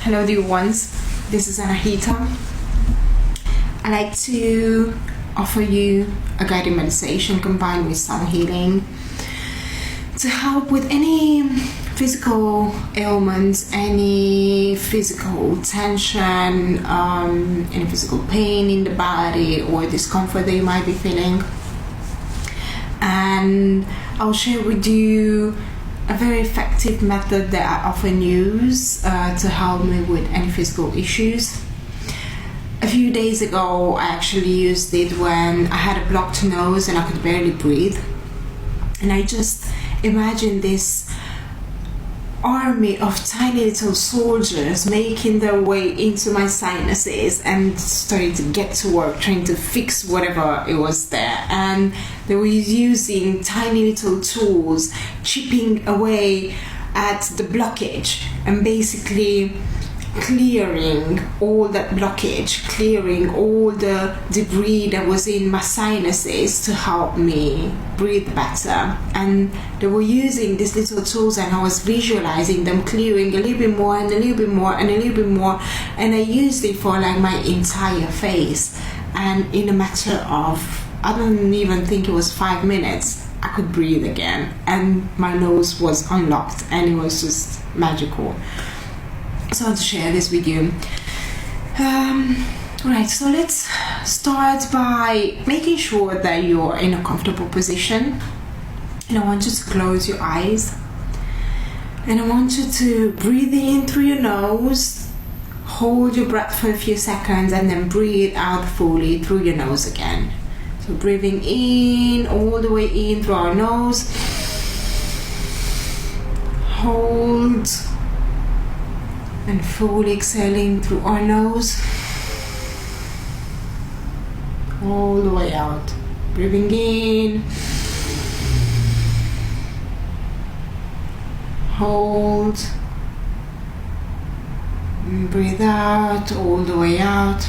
Hello dear ones, this is Anahita. I'd like to offer you a guided meditation combined with sound healing to help with any physical ailments, any physical tension, any physical pain in the body or discomfort that you might be feeling. And I'll share with you a very effective method that I often use to help me with any physical issues. A few days ago, I actually used it when I had a blocked nose and I could barely breathe. And I just imagined this army of tiny little soldiers making their way into my sinuses and starting to get to work trying to fix whatever it was there. And they were using tiny little tools, chipping away at the blockage and basically clearing all that blockage, clearing all the debris that was in my sinuses to help me breathe better. And they were using these little tools and I was visualizing them clearing a little bit more and a little bit more and a little bit more, and I used it for like my entire face. And in a matter of, I don't even think it was 5 minutes, I could breathe again and my nose was unlocked and it was just magical. So I want to share this with you. Alright, so let's start by making sure that you're in a comfortable position. And I want you to close your eyes. And I want you to breathe in through your nose, hold your breath for a few seconds, and then breathe out fully through your nose again. So breathing in, all the way in through our nose. Hold. And fully exhaling through our nose, all the way out. Breathing in, hold, and breathe out, all the way out.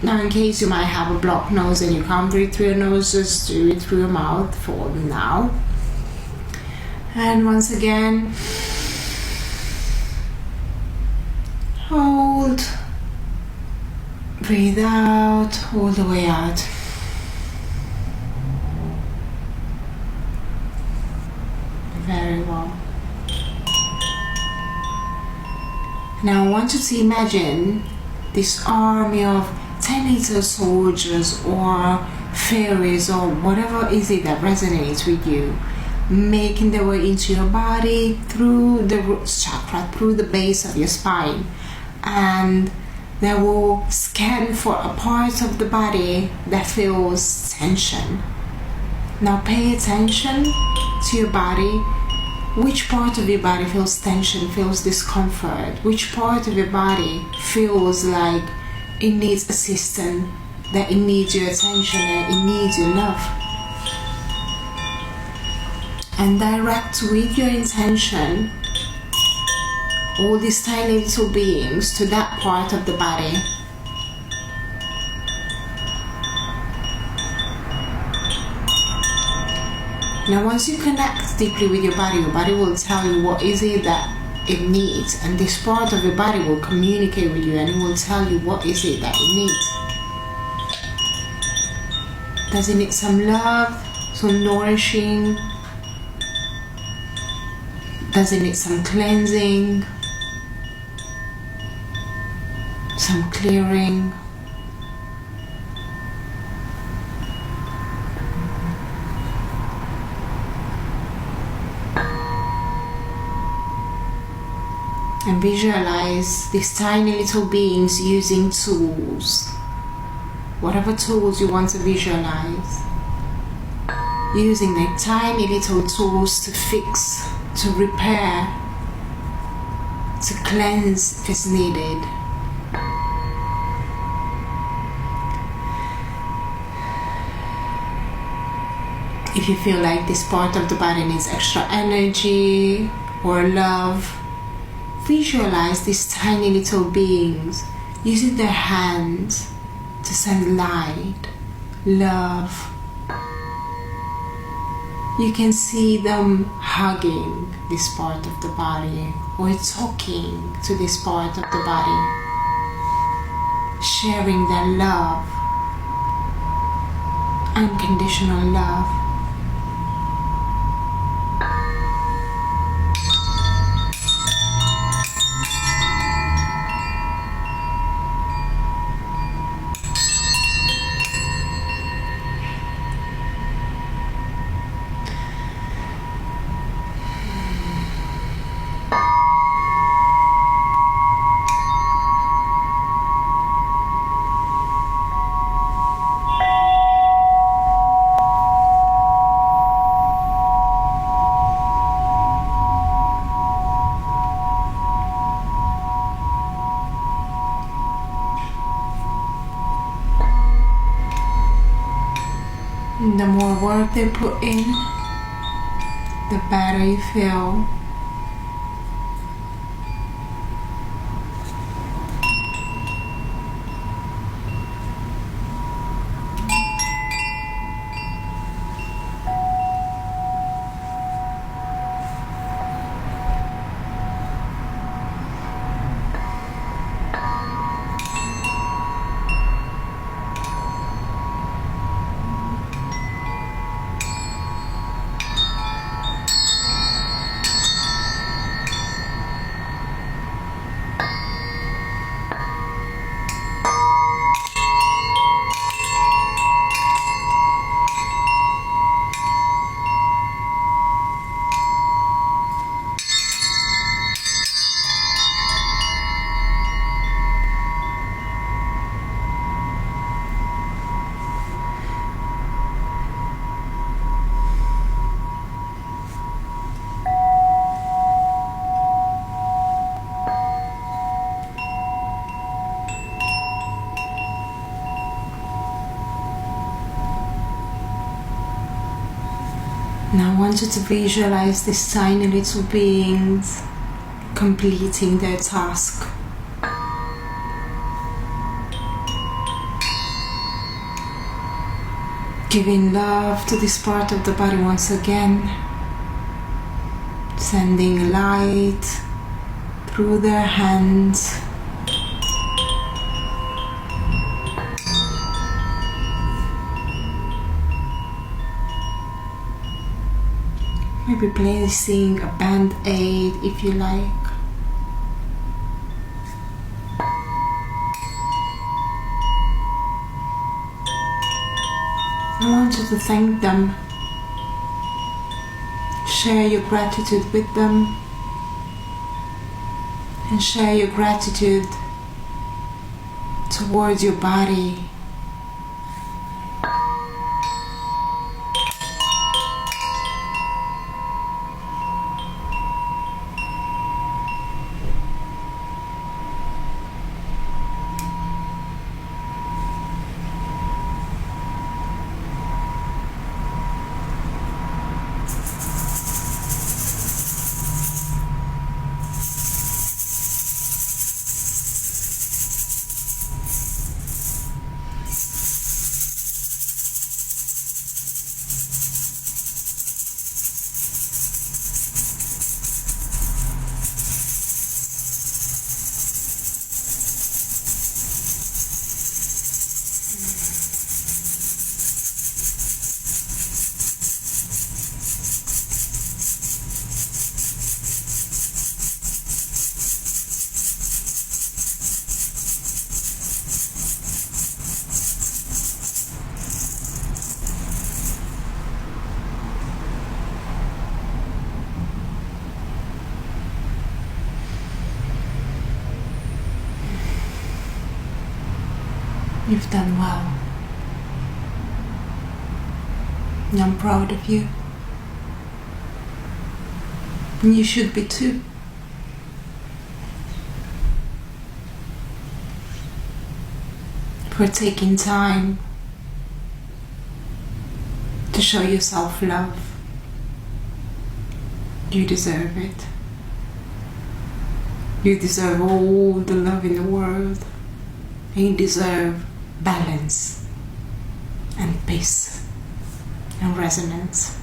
Now, in case you might have a blocked nose and you can't breathe through your nose, just do it through your mouth for now. And once again, hold, breathe out, all the way out. Very well. Now I want you to imagine this army of 10 little soldiers or fairies or whatever is it that resonates with you, making their way into your body through the root chakra, through the base of your spine. And they will scan for a part of the body that feels tension. Now pay attention to your body. Which part of your body feels tension, feels discomfort? Which part of your body feels like it needs assistance, that it needs your attention, that it needs your love? And direct with your intention all these tiny little beings to that part of the body. Now once you connect deeply with your body will tell you what is it that it needs, and this part of your body will communicate with you and it will tell you what is it that it needs. Does it need some love, some nourishing? Does it need some cleansing? Some clearing? And visualize these tiny little beings using tools. Whatever tools you want to visualize. Using their tiny little tools to fix, to repair, to cleanse if it's needed. If you feel like this part of the body needs extra energy or love, visualize these tiny little beings using their hands to send light, love, You can see them hugging this part of the body or talking to this part of the body, sharing their love, unconditional love. The more work they put in, the better you feel. Now I want you to visualize these tiny little beings completing their task. Giving love to this part of the body once again. Sending light through their hands. Maybe placing a band-aid if you like. I want you to thank them. Share your gratitude with them. And share your gratitude towards your body. You've done well. And I'm proud of you. And you should be too. For taking time to show yourself love. You deserve it. You deserve all the love in the world. And you deserve balance and peace and resonance.